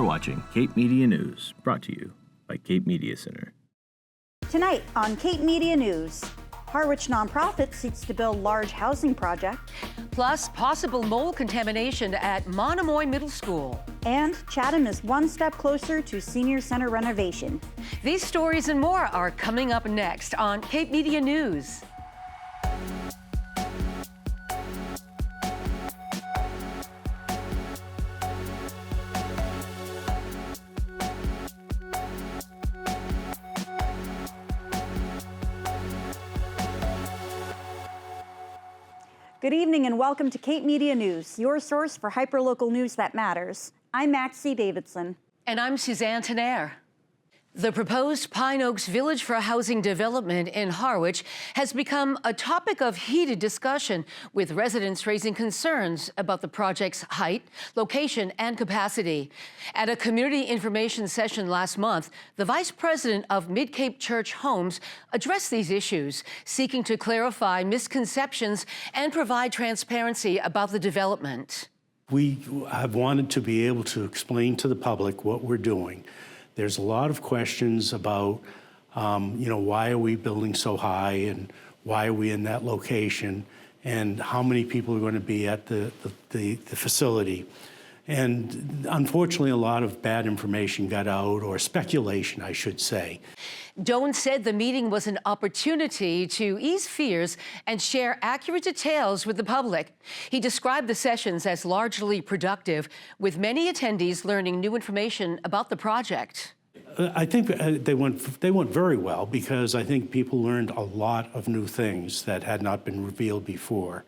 You're watching Cape Media News, brought to you by Cape Media Center. Tonight on Cape Media News, Harwich nonprofit seeks to build large housing project. Plus, possible mold contamination at Monomoy Middle School. And Chatham is one step closer to senior center renovation. These stories and more are coming up next on Cape Media News. Good evening and welcome to Cape Media News, your source for hyperlocal news that matters. I'm Maxie Davidson. And I'm Suzanne Tenaire. The proposed Pine Oaks Village for Housing development in Harwich has become a topic of heated discussion, with residents raising concerns about the project's height, location, and capacity. At a community information session last month, the vice president of Mid-Cape Church Homes addressed these issues, seeking to clarify misconceptions and provide transparency about the development. We have wanted to be able to explain to the public what we're doing. There's a lot of questions about, why are we building so high and why are we in that location and how many people are going to be at the facility. And unfortunately, a lot of bad information got out, or speculation, I should say. Doan said the meeting was an opportunity to ease fears and share accurate details with the public. He described the sessions as largely productive, with many attendees learning new information about the project. I think they went very well, because I think people learned a lot of new things that had not been revealed before.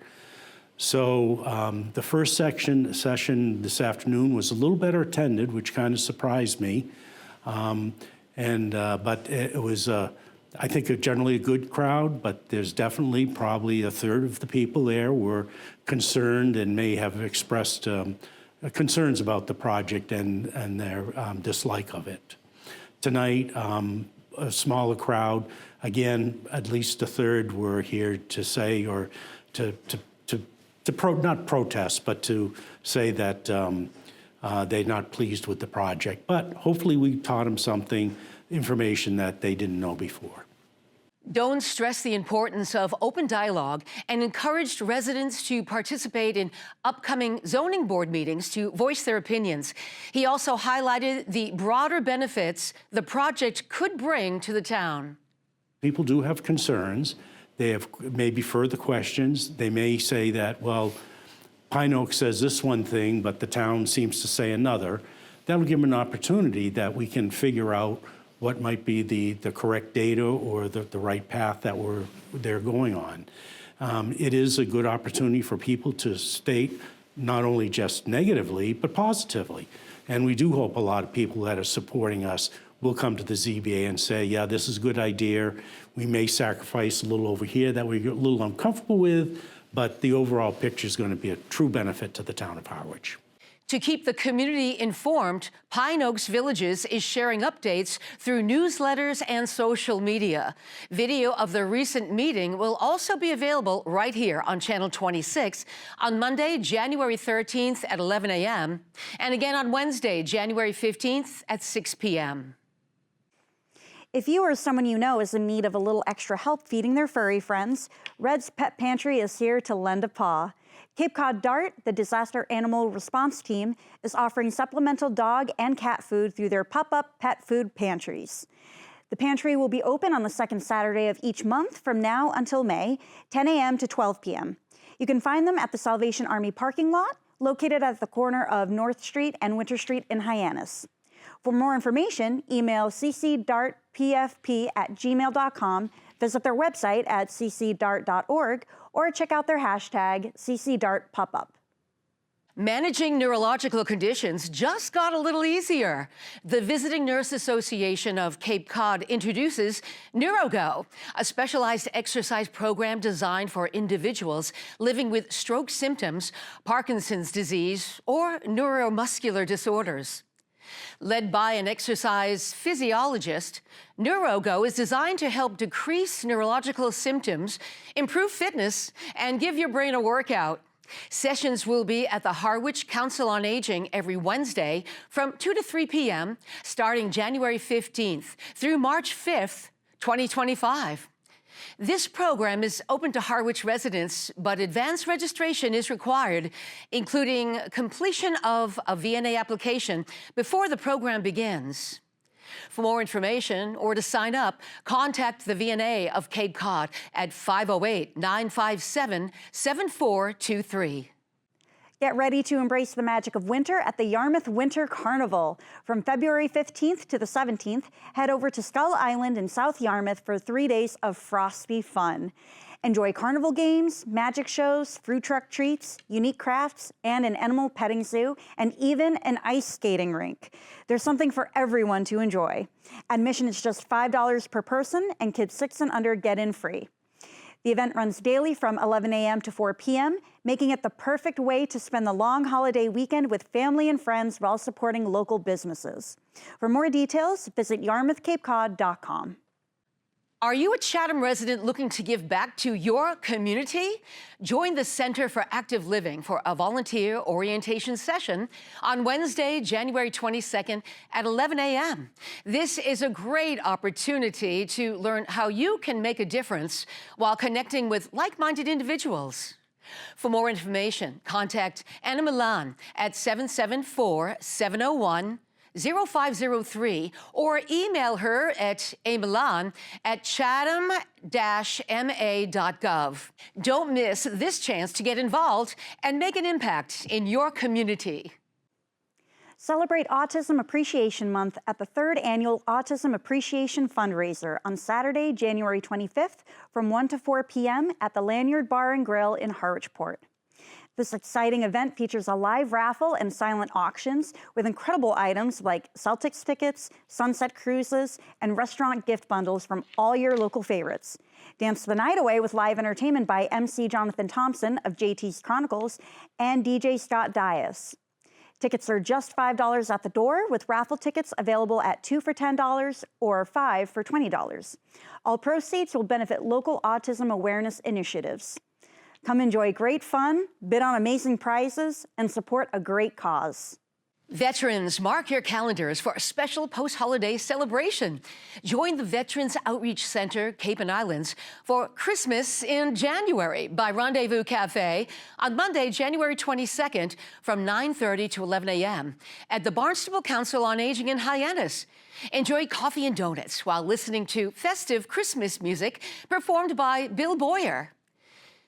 So the first session this afternoon was a little better attended, which kind of surprised me. But it was, I think, generally a good crowd, but there's definitely probably a third of the people there were concerned and may have expressed concerns about the project and their dislike of it. Tonight, a smaller crowd, again, at least a third were here to say, or not protest, but to say that they're not pleased with the project. But hopefully we taught them information that they didn't know before. Doan stressed the importance of open dialogue and encouraged residents to participate in upcoming zoning board meetings to voice their opinions. He also highlighted the broader benefits the project could bring to the town. People do have concerns. They have maybe further questions. They may say that, well, Pine Oaks says this one thing, but the town seems to say another. That'll give them an opportunity that we can figure out what might be the correct data or the right path that they're going on. It is a good opportunity for people to state not only just negatively, but positively. And we do hope a lot of people that are supporting us will come to the ZBA and say, yeah, this is a good idea. We may sacrifice a little over here that we're a little uncomfortable with, but the overall picture is going to be a true benefit to the town of Harwich. To keep the community informed, Pine Oaks Villages is sharing updates through newsletters and social media. Video of the recent meeting will also be available right here on Channel 26 on Monday, January 13th at 11 a.m. and again on Wednesday, January 15th at 6 p.m. If you or someone you know is in need of a little extra help feeding their furry friends, Red's Pet Pantry is here to lend a paw. Cape Cod DART, the Disaster Animal Response Team, is offering supplemental dog and cat food through their pop-up pet food pantries. The pantry will be open on the second Saturday of each month from now until May, 10 a.m. to 12 p.m. You can find them at the Salvation Army parking lot, located at the corner of North Street and Winter Street in Hyannis. For more information, email ccdartpfp@gmail.com, visit their website at ccdart.org, or check out their hashtag ccdartpopup. Managing neurological conditions just got a little easier. The Visiting Nurse Association of Cape Cod introduces NeuroGo, a specialized exercise program designed for individuals living with stroke symptoms, Parkinson's disease, or neuromuscular disorders. Led by an exercise physiologist, NeuroGo is designed to help decrease neurological symptoms, improve fitness, and give your brain a workout. Sessions will be at the Harwich Council on Aging every Wednesday from 2 to 3 p.m. starting January 15th through March 5th, 2025. This program is open to Harwich residents, but advanced registration is required, including completion of a VNA application before the program begins. For more information or to sign up, contact the VNA of Cape Cod at 508-957-7423. Get ready to embrace the magic of winter at the Yarmouth Winter Carnival. From February 15th to the 17th, head over to Skull Island in South Yarmouth for 3 days of frosty fun. Enjoy carnival games, magic shows, food truck treats, unique crafts, and an animal petting zoo, and even an ice skating rink. There's something for everyone to enjoy. Admission is just $5 per person, and kids 6 and under get in free. The event runs daily from 11 a.m. to 4 p.m., making it the perfect way to spend the long holiday weekend with family and friends while supporting local businesses. For more details, visit yarmouthcapecod.com. Are you a Chatham resident looking to give back to your community? Join the Center for Active Living for a volunteer orientation session on Wednesday, January 22nd at 11 a.m. This is a great opportunity to learn how you can make a difference while connecting with like-minded individuals. For more information, contact Anna Milan at 774-701-0503 or email her at amalan@chatham-ma.gov. Don't miss this chance to get involved and make an impact in your community. Celebrate Autism Appreciation Month at the 3rd Annual Autism Appreciation Fundraiser on Saturday, January 25th from 1 to 4 p.m. at the Lanyard Bar and Grill in Harwichport. This exciting event features a live raffle and silent auctions with incredible items like Celtics tickets, sunset cruises, and restaurant gift bundles from all your local favorites. Dance the night away with live entertainment by MC Jonathan Thompson of JT's Chronicles and DJ Scott Dias. Tickets are just $5 at the door, with raffle tickets available at 2 for $10 or 5 for $20. All proceeds will benefit local autism awareness initiatives. Come enjoy great fun, bid on amazing prizes, and support a great cause. Veterans, mark your calendars for a special post-holiday celebration. Join the Veterans Outreach Center, Cape and Islands, for Christmas in January by Rendezvous Cafe on Monday, January 22nd from 9:30 to 11 a.m. at the Barnstable Council on Aging in Hyannis. Enjoy coffee and donuts while listening to festive Christmas music performed by Bill Boyer.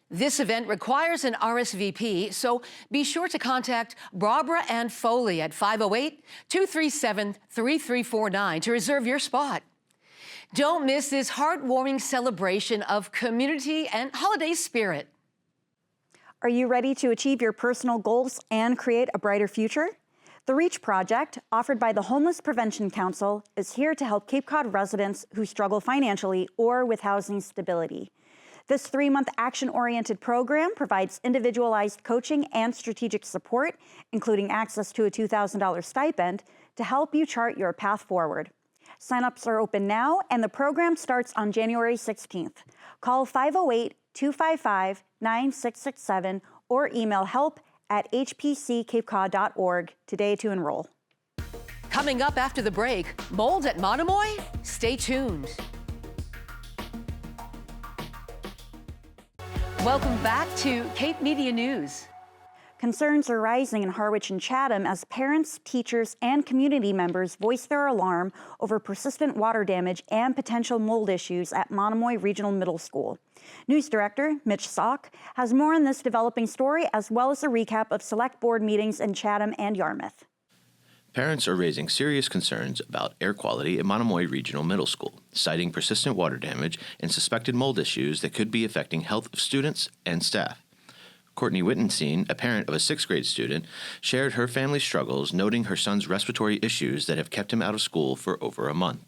This event requires an RSVP, so be sure to contact Barbara Ann Foley at 508-237-3349 to reserve your spot. Don't miss this heartwarming celebration of community and holiday spirit. Are you ready to achieve your personal goals and create a brighter future? The REACH project, offered by the Homeless Prevention Council, is here to help Cape Cod residents who struggle financially or with housing stability. This 3-month action-oriented program provides individualized coaching and strategic support, including access to a $2,000 stipend, to help you chart your path forward. Sign-ups are open now, and the program starts on January 16th. Call 508-255-9667 or email help@hpccapecod.org today to enroll. Coming up after the break, mold at Monomoy? Stay tuned. Welcome back to Cape Media News. Concerns are rising in Harwich and Chatham as parents, teachers, and community members voice their alarm over persistent water damage and potential mold issues at Monomoy Regional Middle School. News Director Mitch Salk has more on this developing story, as well as a recap of select board meetings in Chatham and Yarmouth. Parents are raising serious concerns about air quality at Monomoy Regional Middle School, citing persistent water damage and suspected mold issues that could be affecting health of students and staff. Courtney Wittenstein, a parent of a 6th grade student, shared her family's struggles, noting her son's respiratory issues that have kept him out of school for over a month.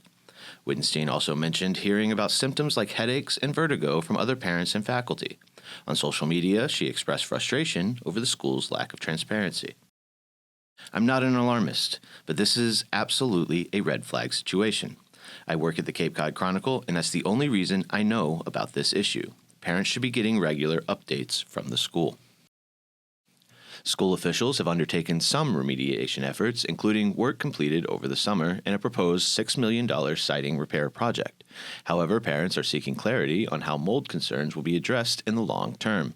Wittenstein also mentioned hearing about symptoms like headaches and vertigo from other parents and faculty. On social media, she expressed frustration over the school's lack of transparency. I'm not an alarmist, but this is absolutely a red flag situation. I work at the Cape Cod Chronicle, and that's the only reason I know about this issue. Parents should be getting regular updates from the school. School officials have undertaken some remediation efforts, including work completed over the summer and a proposed $6 million siding repair project. However, parents are seeking clarity on how mold concerns will be addressed in the long term.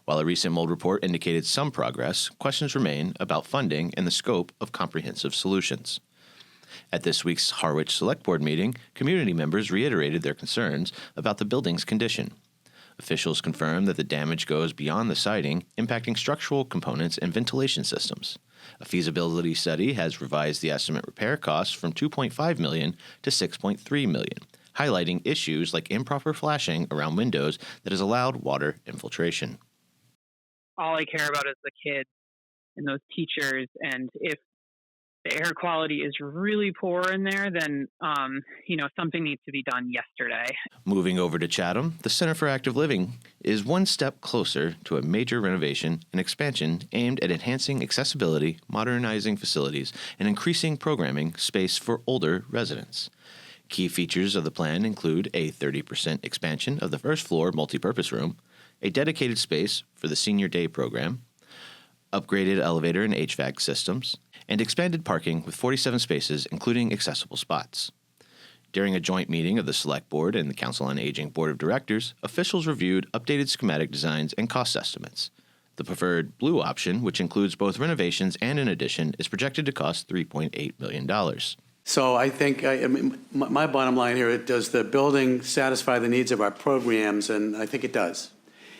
While a recent mold report indicated some progress, questions remain about funding and the scope of comprehensive solutions. At this week's Harwich Select Board meeting, community members reiterated their concerns about the building's condition. Officials confirmed that the damage goes beyond the siding, impacting structural components and ventilation systems. A feasibility study has revised the estimate repair costs from $2.5 million to $6.3 million, highlighting issues like improper flashing around windows that has allowed water infiltration. All I care about is the kids and those teachers, and if the air quality is really poor in there, then, something needs to be done yesterday. Moving over to Chatham, the Center for Active Living is one step closer to a major renovation and expansion aimed at enhancing accessibility, modernizing facilities, and increasing programming space for older residents. Key features of the plan include a 30% expansion of the first floor multipurpose room, a dedicated space for the Senior Day program, upgraded elevator and HVAC systems, and expanded parking with 47 spaces, including accessible spots. During a joint meeting of the Select Board and the Council on Aging Board of Directors, officials reviewed updated schematic designs and cost estimates. The preferred blue option, which includes both renovations and an addition, is projected to cost $3.8 million. So I think, my bottom line here, does the building satisfy the needs of our programs? And I think it does.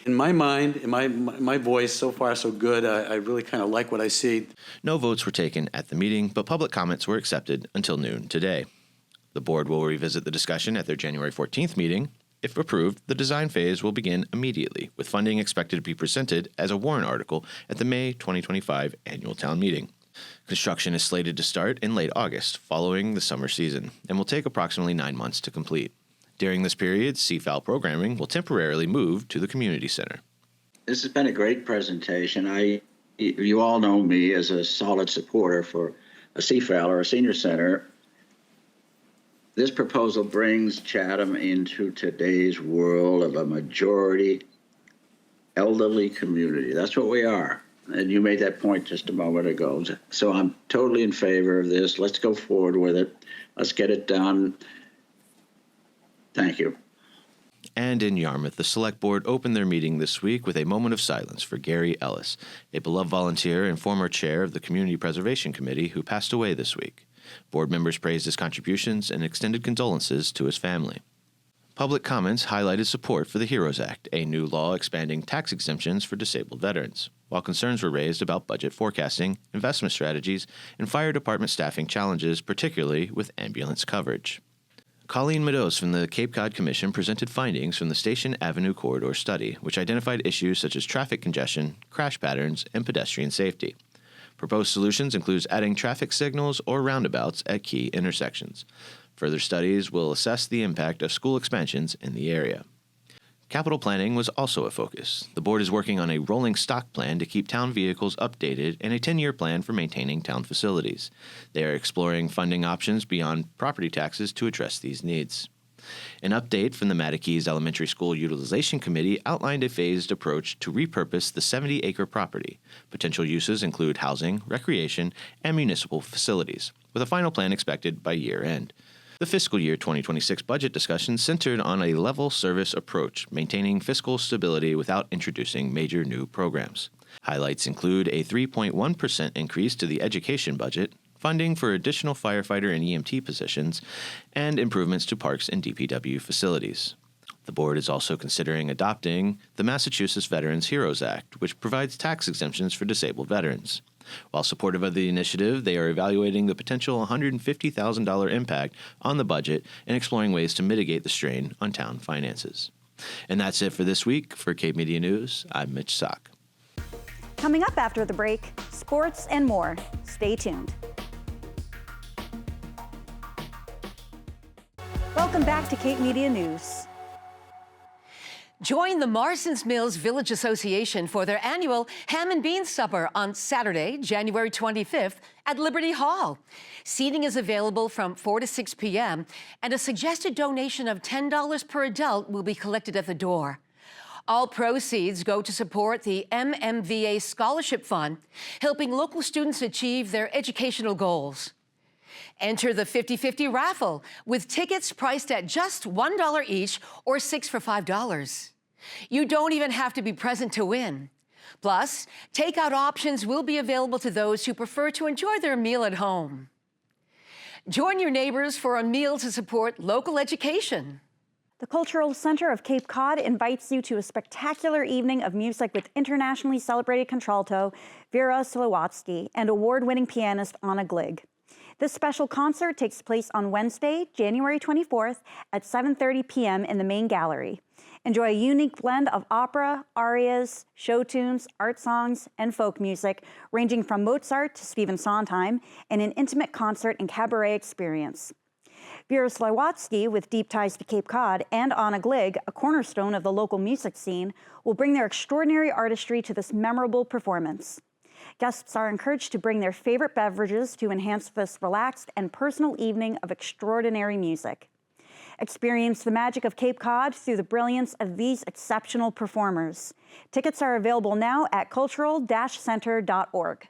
In my mind, in my voice, so far so good. I really kind of like what I see. No votes were taken at the meeting, but public comments were accepted until noon today. The board will revisit the discussion at their January 14th meeting. If approved, the design phase will begin immediately, with funding expected to be presented as a warrant article at the May 2025 annual town meeting. Construction is slated to start in late August, following the summer season, and will take approximately 9 months to complete. During this period, CFAL programming will temporarily move to the community center. This has been a great presentation. You all know me as a solid supporter for a CFAL or a senior center. This proposal brings Chatham into today's world of a majority elderly community. That's what we are. And you made that point just a moment ago. So I'm totally in favor of this. Let's go forward with it. Let's get it done. Thank you. And in Yarmouth, the Select Board opened their meeting this week with a moment of silence for Gary Ellis, a beloved volunteer and former chair of the Community Preservation Committee who passed away this week. Board members praised his contributions and extended condolences to his family. Public comments highlighted support for the HEROES Act, a new law expanding tax exemptions for disabled veterans, while concerns were raised about budget forecasting, investment strategies, and fire department staffing challenges, particularly with ambulance coverage. Colleen Meadows from the Cape Cod Commission presented findings from the Station Avenue Corridor Study, which identified issues such as traffic congestion, crash patterns, and pedestrian safety. Proposed solutions include adding traffic signals or roundabouts at key intersections. Further studies will assess the impact of school expansions in the area. Capital planning was also a focus. The board is working on a rolling stock plan to keep town vehicles updated and a 10-year plan for maintaining town facilities. They are exploring funding options beyond property taxes to address these needs. An update from the Matakees Elementary School Utilization Committee outlined a phased approach to repurpose the 70-acre property. Potential uses include housing, recreation, and municipal facilities, with a final plan expected by year-end. The fiscal year 2026 budget discussion centered on a level service approach, maintaining fiscal stability without introducing major new programs. Highlights include a 3.1% increase to the education budget, funding for additional firefighter and EMT positions, and improvements to parks and DPW facilities. The board is also considering adopting the Massachusetts Veterans Heroes Act, which provides tax exemptions for disabled veterans. While supportive of the initiative, they are evaluating the potential $150,000 impact on the budget and exploring ways to mitigate the strain on town finances. And that's it for this week. For Cape Media News, I'm Mitch Sock. Coming up after the break, sports and more. Stay tuned. Welcome back to Cape Media News. Join the Marston's Mills Village Association for their annual Ham and Beans Supper on Saturday, January 25th at Liberty Hall. Seating is available from 4 to 6 p.m., and a suggested donation of $10 per adult will be collected at the door. All proceeds go to support the MMVA Scholarship Fund, helping local students achieve their educational goals. Enter the 50-50 raffle with tickets priced at just $1 each or 6 for $5. You don't even have to be present to win. Plus, takeout options will be available to those who prefer to enjoy their meal at home. Join your neighbors for a meal to support local education. The Cultural Center of Cape Cod invites you to a spectacular evening of music with internationally celebrated contralto Vera Slowatsky and award-winning pianist Anna Glig. This special concert takes place on Wednesday, January 24th at 7:30 p.m. in the main gallery. Enjoy a unique blend of opera, arias, show tunes, art songs, and folk music, ranging from Mozart to Stephen Sondheim, and an intimate concert and cabaret experience. Vera Slowatsky, with deep ties to Cape Cod, and Anna Glig, a cornerstone of the local music scene, will bring their extraordinary artistry to this memorable performance. Guests are encouraged to bring their favorite beverages to enhance this relaxed and personal evening of extraordinary music. Experience the magic of Cape Cod through the brilliance of these exceptional performers. Tickets are available now at cultural-center.org.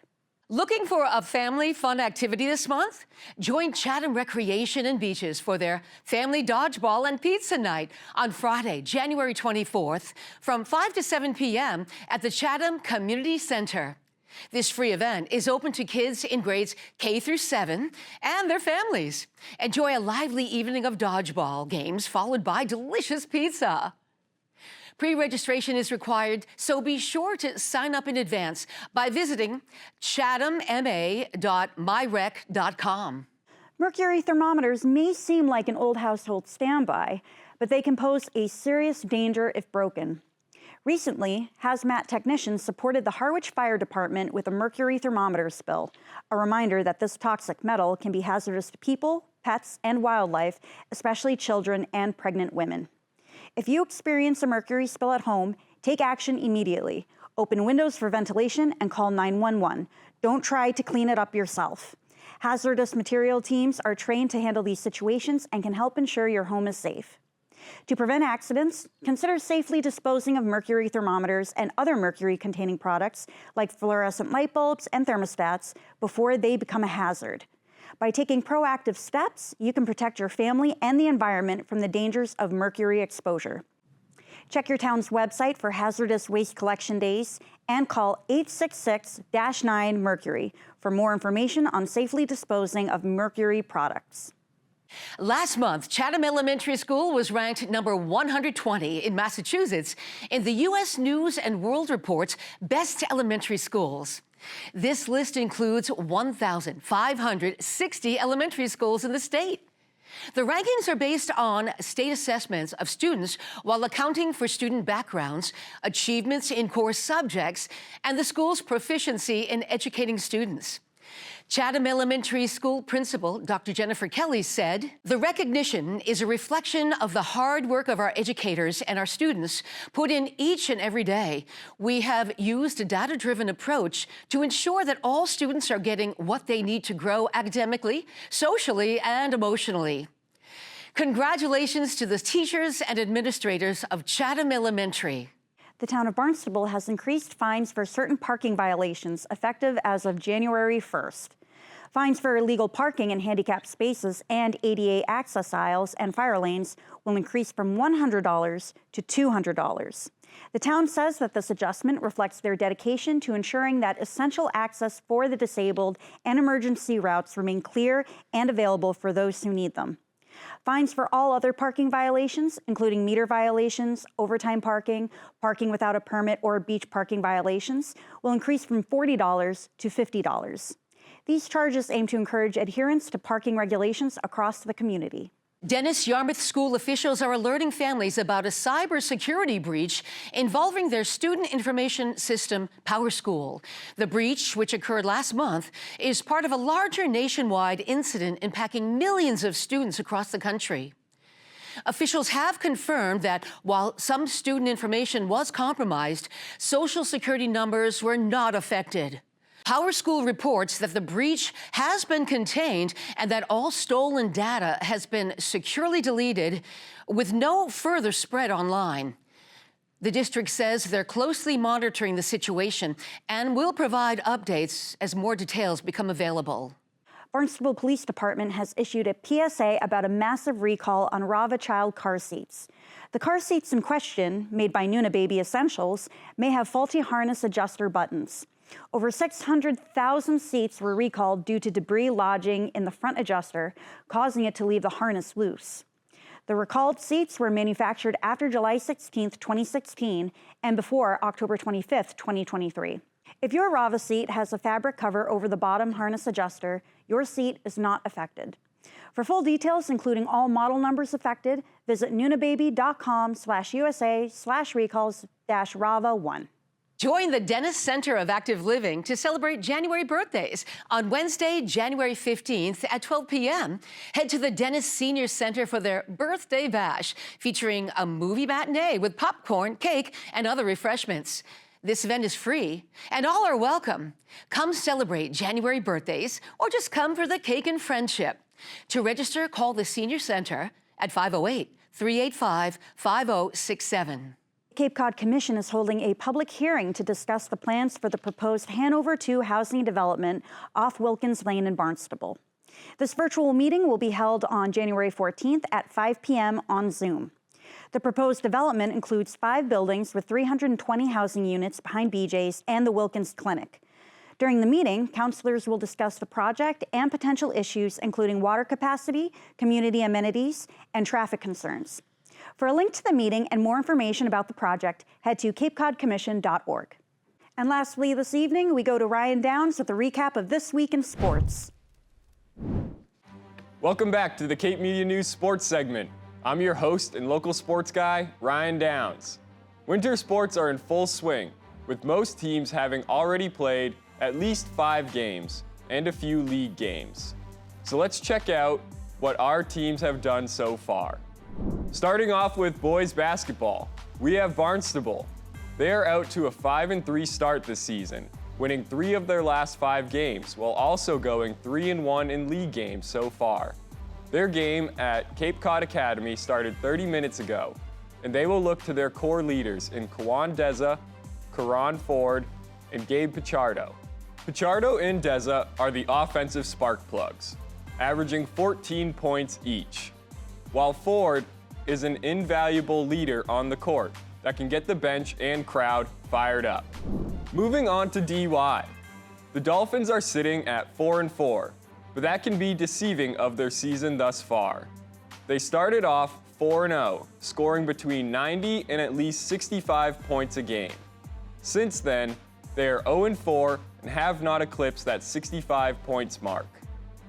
Looking for a family fun activity this month? Join Chatham Recreation and Beaches for their Family Dodgeball and Pizza Night on Friday, January 24th from 5 to 7 p.m. at the Chatham Community Center. This free event is open to kids in grades K through 7 and their families. Enjoy a lively evening of dodgeball games followed by delicious pizza. Pre-registration is required, so be sure to sign up in advance by visiting chathamma.myrec.com. Mercury thermometers may seem like an old household standby, but they can pose a serious danger if broken. Recently, hazmat technicians supported the Harwich Fire Department with a mercury thermometer spill, a reminder that this toxic metal can be hazardous to people, pets, and wildlife, especially children and pregnant women. If you experience a mercury spill at home, take action immediately. Open windows for ventilation and call 911. Don't try to clean it up yourself. Hazardous material teams are trained to handle these situations and can help ensure your home is safe. To prevent accidents, consider safely disposing of mercury thermometers and other mercury-containing products like fluorescent light bulbs and thermostats before they become a hazard. By taking proactive steps, you can protect your family and the environment from the dangers of mercury exposure. Check your town's website for hazardous waste collection days and call 866-9-MERCURY for more information on safely disposing of mercury products. Last month, Chatham Elementary School was ranked number 120 in Massachusetts in the U.S. News and World Report's Best Elementary Schools. This list includes 1,560 elementary schools in the state. The rankings are based on state assessments of students while accounting for student backgrounds, achievements in core subjects, and the school's proficiency in educating students. Chatham Elementary School Principal Dr. Jennifer Kelly said, "The recognition is a reflection of the hard work of our educators and our students put in each and every day. We have used a data-driven approach to ensure that all students are getting what they need to grow academically, socially, and emotionally." Congratulations to the teachers and administrators of Chatham Elementary. The town of Barnstable has increased fines for certain parking violations effective as of January 1st. Fines for illegal parking in handicapped spaces and ADA access aisles and fire lanes will increase from $100 to $200. The town says that this adjustment reflects their dedication to ensuring that essential access for the disabled and emergency routes remain clear and available for those who need them. Fines for all other parking violations, including meter violations, overtime parking, parking without a permit, or beach parking violations, will increase from $40 to $50. These charges aim to encourage adherence to parking regulations across the community. Dennis Yarmouth School officials are alerting families about a cybersecurity breach involving their student information system, PowerSchool. The breach, which occurred last month, is part of a larger nationwide incident impacting millions of students across the country. Officials have confirmed that while some student information was compromised, Social Security numbers were not affected. PowerSchool reports that the breach has been contained and that all stolen data has been securely deleted with no further spread online. The district says they're closely monitoring the situation and will provide updates as more details become available. Barnstable Police Department has issued a PSA about a massive recall on Rava child car seats. The car seats in question, made by Nuna Baby Essentials, may have faulty harness adjuster buttons. Over 600,000 seats were recalled due to debris lodging in the front adjuster, causing it to leave the harness loose. The recalled seats were manufactured after July 16, 2016, and before October 25, 2023. If your Rava seat has a fabric cover over the bottom harness adjuster, your seat is not affected. For full details, including all model numbers affected, visit nunababy.com/USA/recalls-Rava1. Join the Dennis Center of Active Living to celebrate January birthdays. On Wednesday, January 15th at 12 p.m., head to the Dennis Senior Center for their Birthday Bash, featuring a movie matinee with popcorn, cake, and other refreshments. This event is free, and all are welcome. Come celebrate January birthdays, or just come for the cake and friendship. To register, call the Senior Center at 508-385-5067. Cape Cod Commission is holding a public hearing to discuss the plans for the proposed Hanover 2 housing development off Wilkins Lane in Barnstable. This virtual meeting will be held on January 14th at 5 p.m. on Zoom. The proposed development includes 5 buildings with 320 housing units behind BJ's and the Wilkins Clinic. During the meeting, councilors will discuss the project and potential issues, including water capacity, community amenities, and traffic concerns. For a link to the meeting and more information about the project, head to capecodcommission.org. And lastly, this evening, we go to Ryan Downs with a recap of This Week in Sports. Welcome back to the Cape Media News Sports segment. I'm your host and local sports guy, Ryan Downs. Winter sports are in full swing, with most teams having already played at least 5 games and a few league games. So let's check out what our teams have done so far. Starting off with boys basketball, we have Barnstable. They are out to a 5-3 start this season, winning 3 of their last 5 games, while also going 3-1 in league games so far. Their game at Cape Cod Academy started 30 minutes ago, and they will look to their core leaders in Kawan Deza, Karan Ford, and Gabe Pichardo. Pichardo and Deza are the offensive spark plugs, averaging 14 points each, while Ford is an invaluable leader on the court that can get the bench and crowd fired up. Moving on to DY. The Dolphins are sitting at 4-4, but that can be deceiving of their season thus far. They started off 4-0, scoring between 90 and at least 65 points a game. Since then, they are 0-4 and have not eclipsed that 65 points mark.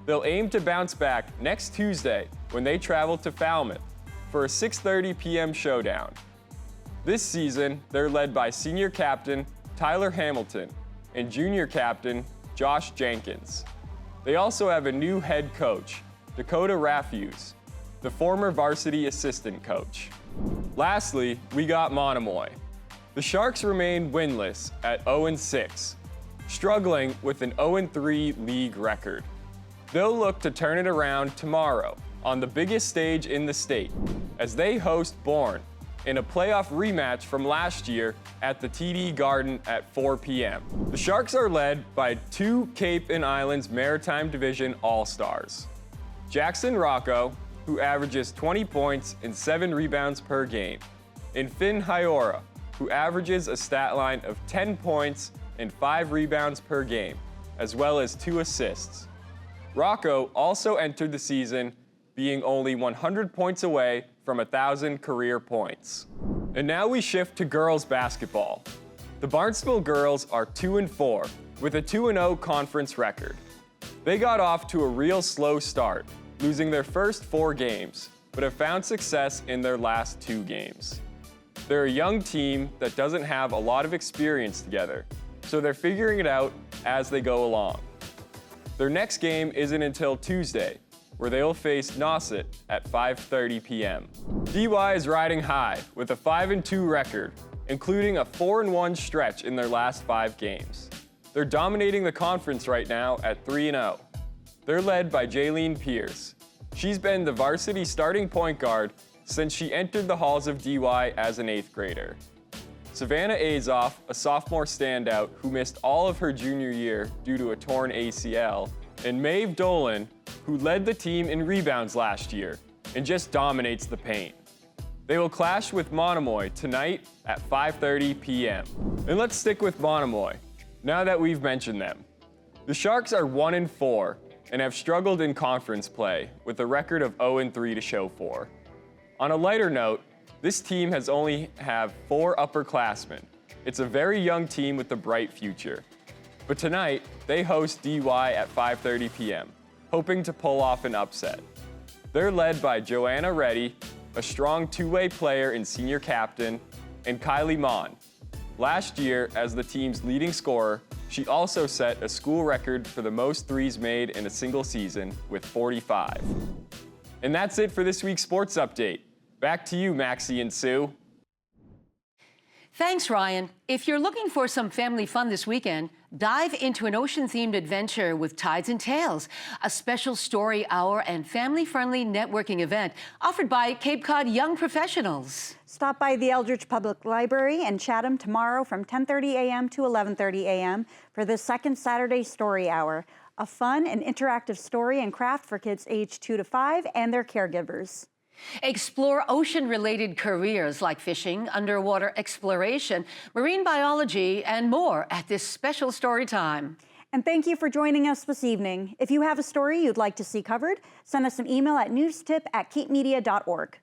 They'll aim to bounce back next Tuesday when they travel to Falmouth for a 6:30 p.m. showdown. This season, they're led by senior captain Tyler Hamilton and junior captain Josh Jenkins. They also have a new head coach, Dakota Rafuse, the former varsity assistant coach. Lastly, we got Monomoy. The Sharks remain winless at 0-6, struggling with an 0-3 league record. They'll look to turn it around tomorrow on the biggest stage in the state as they host Bourne in a playoff rematch from last year at the TD Garden at 4 p.m. The Sharks are led by 2 Cape and Islands Maritime Division All-Stars. Jackson Rocco, who averages 20 points and 7 rebounds per game, and Finn Hyora, who averages a stat line of 10 points and 5 rebounds per game, as well as 2 assists. Rocco also entered the season being only 100 points away from 1,000 career points. And now we shift to girls basketball. The Barnstable girls are 2-4 with a 2-0 conference record. They got off to a real slow start, losing their first 4 games, but have found success in their last 2 games. They're a young team that doesn't have a lot of experience together, so they're figuring it out as they go along. Their next game isn't until Tuesday, where they'll face Nauset at 5:30 p.m. DY is riding high with a 5-2 record, including a 4-1 stretch in their last 5 games. They're dominating the conference right now at 3-0. They're led by Jaylene Pierce. She's been the varsity starting point guard since she entered the halls of DY as an 8th grader. Savannah Azoff, a sophomore standout who missed all of her junior year due to a torn ACL, and Maeve Dolan, who led the team in rebounds last year and just dominates the paint. They will clash with Monomoy tonight at 5:30 p.m. And let's stick with Monomoy, now that we've mentioned them. The Sharks are 1-4 and have struggled in conference play with a record of 0-3 to show for. On a lighter note, this team has only have 4 upperclassmen. It's a very young team with a bright future. But tonight, they host DY at 5:30 p.m., hoping to pull off an upset. They're led by Joanna Reddy, a strong two-way player and senior captain, and Kylie Mon. Last year, as the team's leading scorer, she also set a school record for the most threes made in a single season with 45. And that's it for this week's Sports Update. Back to you, Maxie and Sue. Thanks, Ryan. If you're looking for some family fun this weekend, dive into an ocean-themed adventure with Tides and Tales, a special story hour and family-friendly networking event offered by Cape Cod Young Professionals. Stop by the Eldridge Public Library in Chatham tomorrow from 10:30 a.m. to 11:30 a.m. for the second Saturday Story Hour, a fun and interactive story and craft for kids aged 2 to 5 and their caregivers. Explore ocean-related careers like fishing, underwater exploration, marine biology, and more at this special story time. And thank you for joining us this evening. If you have a story you'd like to see covered, send us an email at newstip@capemedia.org.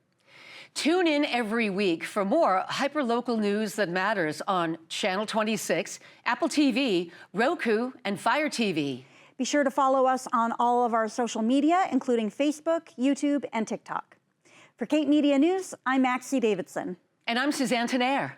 Tune in every week for more hyperlocal news that matters on Channel 26, Apple TV, Roku, and Fire TV. Be sure to follow us on all of our social media, including Facebook, YouTube, and TikTok. For Cape Media News, I'm Maxie Davidson. And I'm Suzanne Tenaire.